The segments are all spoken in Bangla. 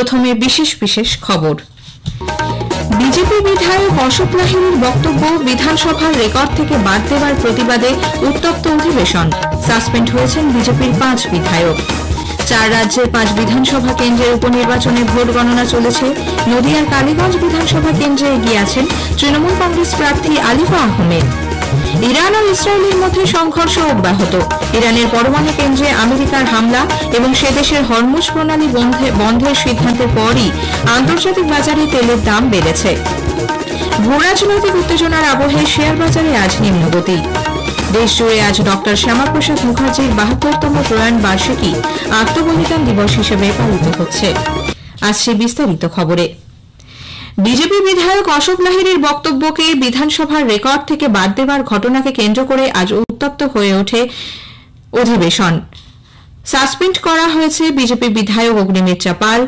প্রথমে বিশেষ বিশেষ খবর। বিজেপি বিধায়ক অশোক লাহিড়ীর বক্তব্য বিধানসভার রেকর্ড থেকে বাদ দেওয়ার প্রতিবাদে উত্তপ্ত অধিবেশন। সাসপেন্ড হয়েছেন বিজেপির 5 বিধায়ক। 4 রাজ্যের 5 বিধানসভা কেন্দ্রের উপনির্বাচনে ভোট গণনা চলেছে। নদিয়ার কালীগঞ্জ বিধানসভা কেন্দ্রে এগিয়ে আছেন তৃণমূল কংগ্রেস প্রার্থী আলিফা আহমেদ। ইরান ও ইসরায়েলের মধ্যে সংঘর্ষ অব্যাহত। ইরানের পরমাণু কেন্দ্রে আমেরিকার হামলা এবং সে দেশের হরমুজ প্রণালী বন্ধের সিদ্ধান্তের পরই আন্তর্জাতিক বাজারে তেলের দাম বেড়েছে। ভূরাজনৈতিক উত্তেজনার আবহে শেয়ার বাজারে আজ নিম্নগতি। দেশজুড়ে আজ ডক্টর শ্যামাপ্রসাদ মুখার্জির 72তম প্রয়াণ বার্ষিকী আত্মবলিদান দিবস হিসেবে পালিত হচ্ছে। আসছে বিস্তারিত খবরে। বিজেপি বিধায়ক অশোক লাহিড়ীর বক্তব্যকে বিধানসভার রেকর্ড থেকে বাদ দেওয়ার ঘটনাকে কেন্দ্র করে আজ উত্তপ্ত হয়ে ওঠে অধিবেশন। সাসপেন্ড করা হয়েছে বিজেপি বিধায়ক অগ্নিমিত্রা পাল,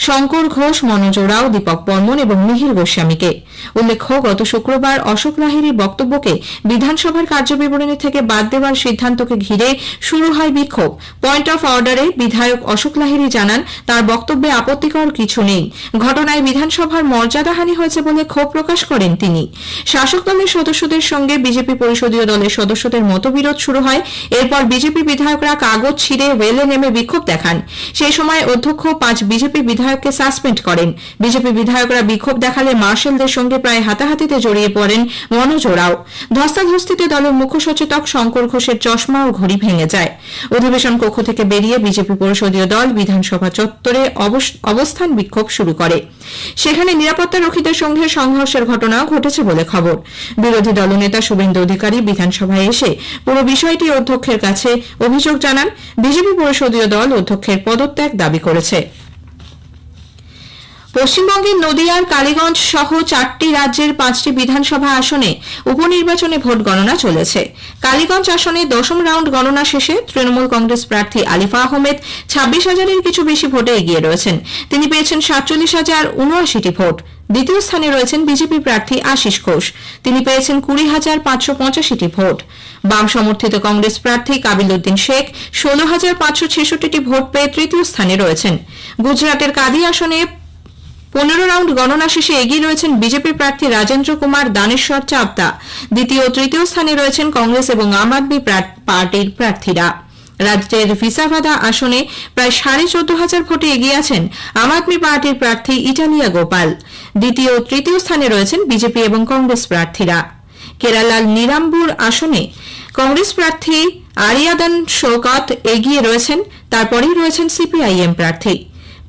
শঙ্কর ঘোষ, মনোজ ওরাও, দীপক বর্মন এবং মিহির গোস্বামীকে। উল্লেখ্য, গত শুক্রবার অশোক লাহিড়ীর বক্তব্যকে বিধানসভার কার্যবিবরণী থেকে বাদ দেওয়ার সিদ্ধান্তকে ঘিরে শুরু হয় বিক্ষোভ। পয়েন্ট অফ অর্ডারে বিধায়ক অশোক লাহিড়ী জানান, তার বক্তব্যে আপত্তিকর কিছু নেই। ঘটনায় বিধানসভার মর্যাদাহানি হয়েছে বলে ক্ষোভ প্রকাশ করেন তিনি। শাসক দলের সদস্যদের সঙ্গে বিজেপি পরিষদীয় দলের সদস্যদের মতবিরোধ শুরু হয়। এরপর বিজেপি বিধায়করা কাগজ ছিঁড়ে ওয়েলে নেমে বিক্ষোভ দেখান। সেই সময় অধ্যক্ষ 5 বিজেপি বিধায়ককে সাসপেন্ড করেন। বিজেপি বিধায়করা বিক্ষোভ দেখালে মার্শালদের সঙ্গে প্রায় হাতাহাতিতে জড়িয়ে পড়েন মনোজ ওরাও। ধস্তাধস্তিতে দলের মুখ্য সচেতক শঙ্কর ঘোষের চশমা ও ঘড়ি ভেঙে যায়। অধিবেশন কক্ষ থেকে বেরিয়ে বিজেপি পরিষদীয় দল বিধানসভা চত্বরে অবস্থান বিক্ষোভ শুরু করে। সেখানে নিরাপত্তা রক্ষীদের সঙ্গে সংঘর্ষের ঘটনাও ঘটেছে বলে খবর। বিরোধী দলনেতা শুভেন্দু অধিকারী বিধানসভায় এসে পুরো বিষয়টি অধ্যক্ষের কাছে অভিযোগ জানান। বিজেপি পরিষদীয় দল অধ্যক্ষের পদত্যাগ দাবি করেছে। পশ্চিমবঙ্গের নদিয়ার কালীগঞ্জ সহ 4টি রাজ্যের 5টি বিধানসভা আসনে উপনির্বাচনে ভোট গণনা চলেছে। কালীগঞ্জ আসনে 10ম রাউন্ড গণনা শেষে তৃণমূল কংগ্রেস প্রার্থী আলিফা আহমেদ 26,000-এর কিছু বেশি ভোটে এগিয়ে রয়েছেন। তিনি পেয়েছেন 47,079টি ভোট। দ্বিতীয় স্থানে রয়েছেন বিজেপি প্রার্থী আশিস ঘোষ। তিনি পেয়েছেন 20,585টি ভোট। বাম সমর্থিত কংগ্রেস প্রার্থী কাবিল উদ্দিন শেখ 16,566টি ভোট পেয়ে তৃতীয় স্থানে রয়েছেন। গুজরাটের কাদি আসনে 15 রাউন্ড গণনা শেষে এগিয়ে রয়েছেন বিজেপি প্রার্থী রাজেন্দ্র কুমার দানেশ্বর চাপতা। দ্বিতীয় ও তৃতীয় স্থানে রয়েছেন কংগ্রেস এবং আম আদমি পার্টির প্রার্থীরা। রাজ্যের ভিসাভাদা আসনে প্রায় 14,500 ভোটে এগিয়ে আছেন আম আদমি পার্টির প্রার্থী ইটালিয়া গোপাল। দ্বিতীয় ও তৃতীয় স্থানে রয়েছেন বিজেপি এবং কংগ্রেস প্রার্থীরা। কেরালার নিরাম্বুর আসনে কংগ্রেস প্রার্থী আরিয়াদান শৌকত এগিয়ে রয়েছেন। তারপরেই রয়েছেন সিপিআইএম প্রার্থী।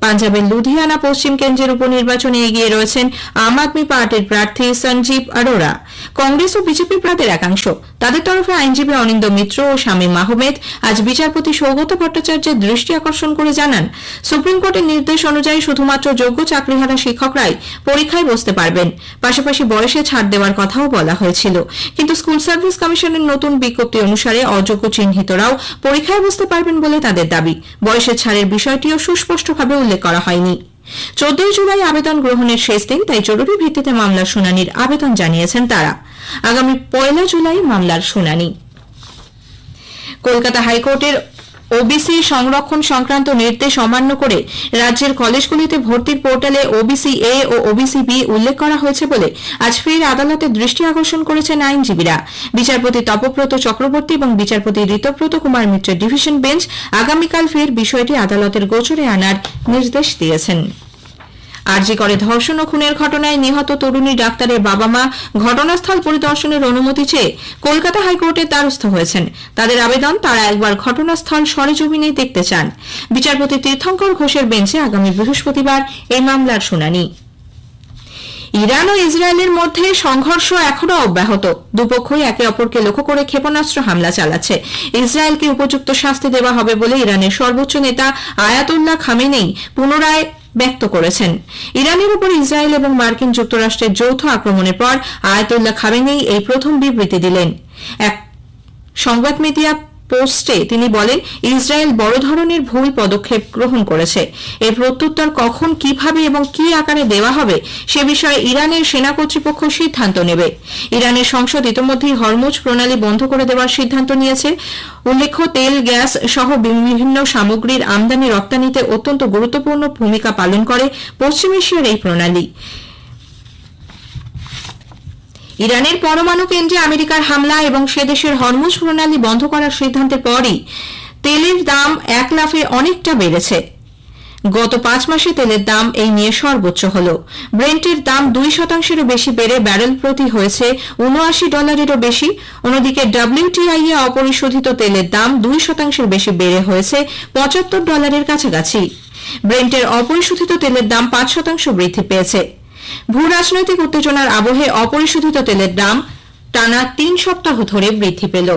পাঞ্জাবের লুধিয়ানা পশ্চিম কেন্দ্রের উপনির্বাচনে এগিয়ে রয়েছেন আম আদমি পার্টির প্রার্থী সঞ্জীব আরোরা। কংগ্রেস ও বিজেপি প্রার্থীর একাংশ, তাদের তরফে আইনজীবী অনিন্দ মিত্র ও শামীম আহমেদ আজ বিচারপতি সৌগত ভট্টাচার্যের দৃষ্টি আকর্ষণ করে জানান, সুপ্রিম কোর্টের নির্দেশ অনুযায়ী শুধুমাত্র যোগ্য চাকরিহারা শিক্ষকরাই পরীক্ষায় বসতে পারবেন। পাশাপাশি বয়সে ছাড় দেওয়ার কথাও বলা হয়েছিল, কিন্তু স্কুল সার্ভিস কমিশনের নতুন বিজ্ঞপ্তি অনুসারে অযোগ্য চিহ্নিতরাও পরীক্ষায় বসতে পারবেন বলে তাদের দাবি। বয়সের ছাড়ের বিষয়টিও সুস্পষ্টভাবে উল্লেখ করা হয়নি। 14 জুলাই আবেদন গ্রহণের শেষ দিন, তাই জরুরি ভিত্তিতে মামলার শুনানির আবেদন জানিয়েছেন তারা। আগামী 1 জুলাই মামলার শুনানি। কলকাতা হাইকোর্টের ওবিসি সংরক্ষণ সংক্রান্ত নির্দেশ অমান্য করে রাজ্যের কলেজগুলিতে ভর্তির পোর্টালে ওবিসি এ ও ওবিসি বি উল্লেখ করা হয়েছে বলে আজ ফের আদালতের দৃষ্টি আকর্ষণ করেছেন আইনজীবীরা। বিচারপতি তপব্রত চক্রবর্তী এবং বিচারপতি ঋতব্রত কুমার মিত্রের ডিভিশন বেঞ্চ আগামীকাল ফের বিষয়টি আদালতের গোচরে আনার নির্দেশ দিয়েছেন। আরজি করে ধর্ষণ ও খুনের ঘটনায় নিহত তরুণী ডাক্তারের বাবা মা ঘটনাস্থল পরিদর্শনের অনুমতি চেয়ে কলকাতা হাইকোর্টের দ্বারস্থ হয়েছেন। তাদের আবেদন, তারা একবার ঘটনাস্থল সরেজমিনে দেখতে চান। বিচারপতি তীর্থঙ্কর ঘোষের বেঞ্চে আগামী বৃহস্পতিবার এই মামলার শুনানি। ইরান ও ইসরায়েলের মধ্যে সংঘর্ষ এখনো অব্যাহত। দুপক্ষই একে অপরকে লক্ষ্য করে ক্ষেপণাস্ত্র হামলা চালাচ্ছে। ইসরায়েলকে উপযুক্ত শাস্তি দেওয়া হবে বলে ইরানের সর্বোচ্চ নেতা আয়াতুল্লাহ খামেনেই পুনরায় ব্যক্ত করেছেন। ইরানের উপর ইসরায়েল এবং মার্কিন যুক্তরাষ্ট্রের যৌথ আক্রমণের পর আয়াতুল্লাহ খামেনেই এই প্রথম বিবৃতি দিলেন। এক সংবাদ মিডিয়া পোস্টে তিনি বলেন, ইসরায়েল বড় ধরনের ভুল পদক্ষেপ গ্রহণ করেছে। এর প্রত্যুত্তর কখন, কিভাবে এবং কি আকারে দেওয়া হবে সে বিষয়ে ইরানের সেনা কর্তৃপক্ষ সিদ্ধান্ত নেবে। ইরানের সংসদ ইতিমধ্যেই হরমুজ প্রণালী বন্ধ করে দেওয়ার সিদ্ধান্ত নিয়েছে। উল্লেখ্য, তেল, গ্যাস সহ বিভিন্ন সামগ্রীর আমদানি রপ্তানিতে অত্যন্ত গুরুত্বপূর্ণ ভূমিকা পালন করে পশ্চিম এশিয়ার এই প্রণালী। ইরানের পরমাণু কেন্দ্রে আমেরিকার হামলা এবং সে দেশের হরমুজ প্রণালী বন্ধ করার সিদ্ধান্তের পরই তেলের দাম এক লাফে অনেকটা বেড়েছে। গত 5 মাসে তেলের দাম এই নিয়ে সর্বোচ্চ হল। ব্রেন্টের দাম 2% বেশি বেড়ে ব্যারেল প্রতি হয়েছে $79 বেশি। অন্যদিকে WTI এ অপরিশোধিত তেলের দাম 2% বেশি বেড়ে হয়েছে $75 কাছাকাছি। ব্রেন্টের অপরিশোধিত তেলের দাম 5% বৃদ্ধি পেয়েছে। ভূ রাজনৈতিক উত্তেজনার আবহে অপরিশোধিত তেলের দাম টানা 3 সপ্তাহ ধরে বৃদ্ধি পেল।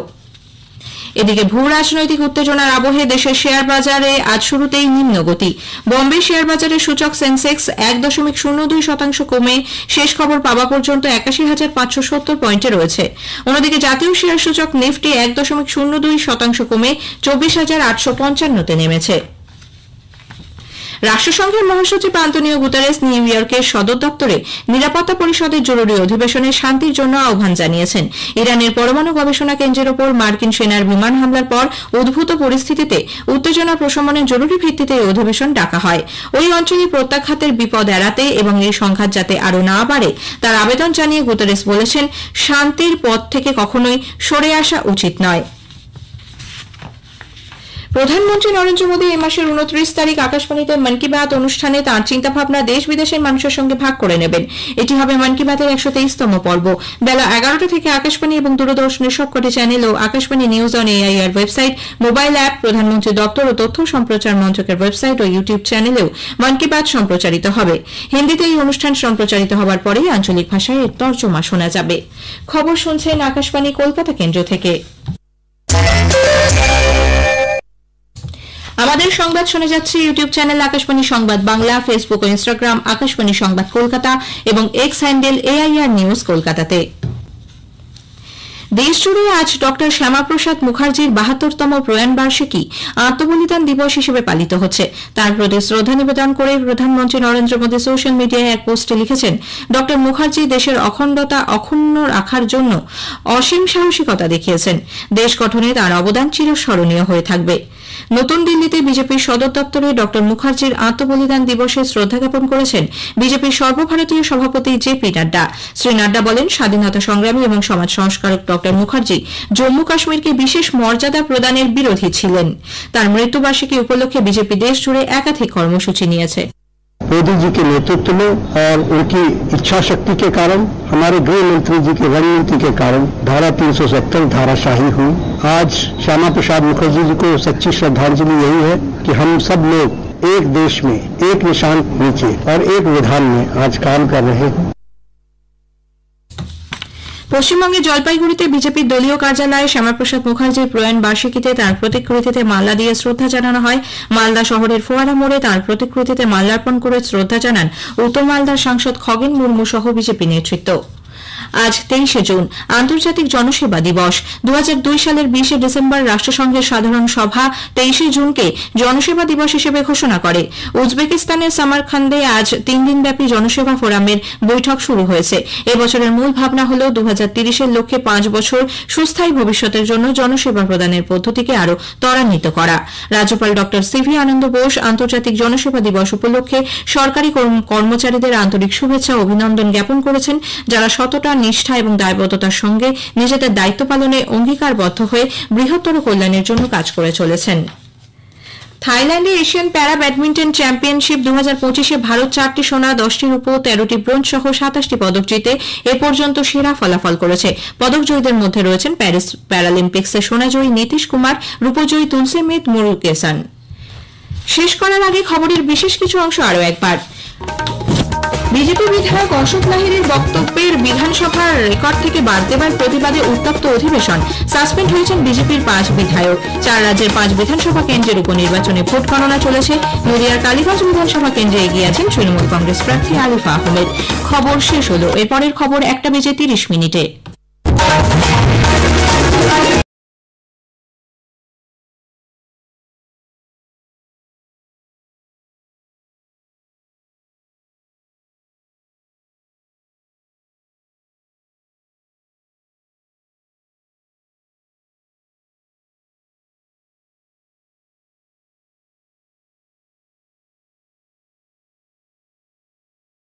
এদিকে ভূ রাজনৈতিক উত্তেজনার আবহে দেশের শেয়ার বাজারে আজ শুরুতেই নিম্নগতি। বম্বে শেয়ার বাজারের সূচক সেন্সেক্স 1.02% কমে শেষ খবর পাওয়া পর্যন্ত 81,570 পয়েন্টে রয়েছে। অন্যদিকে জাতীয় শেয়ার সূচক নিফটি 1.02% কমে 24,855-তে নেমেছে। রাষ্ট্রসংঘের মহাসচিব আন্তোনিও গুতেরেস নিউ ইয়র্কের সদর দপ্তরে নিরাপত্তা পরিষদের জরুরি অধিবেশনে শান্তির জন্য আহ্বান জানিয়েছেন। ইরানের পরমাণু গবেষণা কেন্দ্রের ওপর মার্কিন সেনার বিমান হামলার পর উদ্ভূত পরিস্থিতিতে উত্তেজনা প্রশমনের জরুরি ভিত্তিতে এই অধিবেশন ডাকা হয়। ওই অঞ্চলে প্রত্যাঘাতের বিপদ এড়াতে এবং এই সংঘাত যাতে আরও না বাড়ে তার আবেদন জানিয়ে গুতেরেস বলেছেন, শান্তির পথ থেকে কখনোই সরে আসা উচিত নয়। প্রধানমন্ত্রী নরেন্দ্র মোদী এই মাসের 29 তারিখ আকাশবাণীতে মন কি বাত অনুষ্ঠানে তাঁর চিন্তাভাবনা দেশ বিদেশের মানুষের সঙ্গে ভাগ করে নেবেন। এটি হবে মন কি বাতের 123তম পর্ব। বেলা 11টা থেকে আকাশবাণী এবং দূরদর্শনের সবকটি চ্যানেল ও Akashvani news on AIR website, mobile app, প্রধানমন্ত্রী দপ্তর ও তথ্য সম্প্রচার মন্ত্রকের ওয়েবসাইট ও ইউটিউব চ্যানেলেও মন কি বাত সম্প্রচারিত হবে। হিন্দিতে এই অনুষ্ঠান সম্প্রচারিত হওয়ার পরেই আঞ্চলিক ভাষায় এর তর্জমা শোনা যাবে। খবর শুনছেন আকাশবাণী কলকাতা কেন্দ্র থেকে। আমাদের সংবাদ শোনা যাচ্ছে ইউটিউব চ্যানেল আকাশবাণী সংবাদ বাংলা, ফেসবুক ও ইনস্টাগ্রাম আকাশবাণী সংবাদ কলকাতা এবং এক্স হ্যান্ডেল এআইআর নিউজ কলকাতাতে। দেশজুড়ে আজ ডক্টর শ্যামাপ্রসাদ মুখার্জির 72তম প্রয়াণ বার্ষিকী আত্মবলিদান দিবস হিসেবে পালিত হচ্ছে। তার প্রতি শ্রদ্ধা নিবেদন করে প্রধানমন্ত্রী নরেন্দ্র মোদী সোশ্যাল মিডিয়ায় এক পোস্টে লিখেছেন, ডক্টর মুখার্জি দেশের অখণ্ডতা অক্ষুণ্ণ রাখার জন্য অসীম সাহসিকতা দেখিয়েছেন। দেশ গঠনে তার অবদান চিরস্মরণীয় হয়ে থাকবে। নতুন দিল্লিতে বিজেপির সদর দপ্তরে ডক্টর মুখার্জির আত্মবলিদান দিবসে শ্রদ্ধা জ্ঞাপন করেছেন বিজেপির সর্বভারতীয় সভাপতি জেপি নাড্ডা। শ্রী নাড্ডা বলেন, স্বাধীনতা সংগ্রামী এবং সমাজ সংস্কারক ডক্টর মুখার্জি জম্মু কাশ্মীরকে বিশেষ মর্যাদা প্রদানের বিরোধী ছিলেন। তার মৃত্যুবার্ষিকী উপলক্ষে বিজেপি দেশ জুড়ে একাধিক কর্মসূচি নিয়েছে। मोदी जी के नेतृत्व में और उनकी इच्छा शक्ति के कारण, हमारे गृह मंत्री जी के रणनीति के कारण धारा 370 धाराशाही हुई। आज श्यामा प्रसाद मुखर्जी जी को सच्ची श्रद्धांजलि यही है कि हम सब लोग एक देश में, एक निशान नीचे और एक विधान में आज काम कर रहे हैं। পশ্চিমবঙ্গের জলপাইগুড়িতে বিজেপির দলীয় কার্যালয়ে শ্যামাপ্রসাদ মুখার্জির প্রয়াণ বার্ষিকীতে তাঁর প্রতিকৃতিতে মালা দিয়ে শ্রদ্ধা জানানো হয়। মালদা শহরের ফোয়ারা মোড়ে তাঁর প্রতিকৃতিতে মাল্যার্পণ করে শ্রদ্ধা জানান উত্তর মালদার সাংসদ খগেন মুর্মু সহ বিজেপি নেতৃত্ব। আজ 23শে জুন আন্তর্জাতিক জনসেবা দিবস। 2002 সালের 20শে ডিসেম্বর রাষ্ট্রসংঘের সাধারণ সভা 23শে জুনকে জনসেবা দিবস হিসেবে ঘোষণা করে। উজবেকিস্তানের সামারখান্দে আজ 3 দিনব্যাপী জনসেবা ফোরামের বৈঠক শুরু হয়েছে। এবছরের মূল ভাবনা হল 2030-এর লক্ষ্যে 5 বছর সুস্থায়ী ভবিষ্যতের জন্য জনসেবা প্রদানের পদ্ধতিকে আরও ত্বরান্বিত করা। রাজ্যপাল ড সিভি আনন্দ বোস আন্তর্জাতিক জনসেবা দিবস উপলক্ষে সরকারি কর্মচারীদের আন্তরিক শুভেচ্ছা ও অভিনন্দন জ্ঞাপন করেছেন, যারা সততা, নিষ্ঠা এবং দায়বদ্ধতার সঙ্গে নিজেদের দায়িত্ব পালনে অঙ্গীকারবদ্ধ হয়ে বৃহত্তর কল্যাণের জন্য কাজ করে চলেছেন। থাইল্যান্ডে এশিয়ান প্যারা ব্যাডমিন্টন চ্যাম্পিয়নশিপ 2025-এ ভারত 4টি সোনা, 10টি রূপো, 13টি ব্রোঞ্জ সহ 27টি পদক জিতে এ পর্যন্ত সেরা ফলাফল করেছে। পদকজয়ীদের মধ্যে রয়েছেন প্যারিস প্যারালিম্পিক্সে সোনাজয়ী নীতিশ কুমার, রূপজয়ী তুলসীমিত মুরুগেসন। শেষ করার আগে খবরের বিশেষ কিছু অংশ আরও একবার। বিজেপি বিধায়ক অশোক লাহিড়ীর বক্তব্যের বিধানসভার রেকর্ড থেকে বাদ দেবার প্রতিবাদে উত্তপ্ত অধিবেশন। সাসপেন্ড হয়েছেন বিজেপির 5 বিধায়ক। 4 রাজ্যের 5 বিধানসভা কেন্দ্রের উপনির্বাচনে ভোট গণনা চলেছে। নদিয়ার কালীগঞ্জ বিধানসভা কেন্দ্রে এগিয়ে আছেন তৃণমূল কংগ্রেস প্রার্থী আলিফা আহমেদ। খবর শেষ হল। এরপরের খবর 1:30 মিনিটে।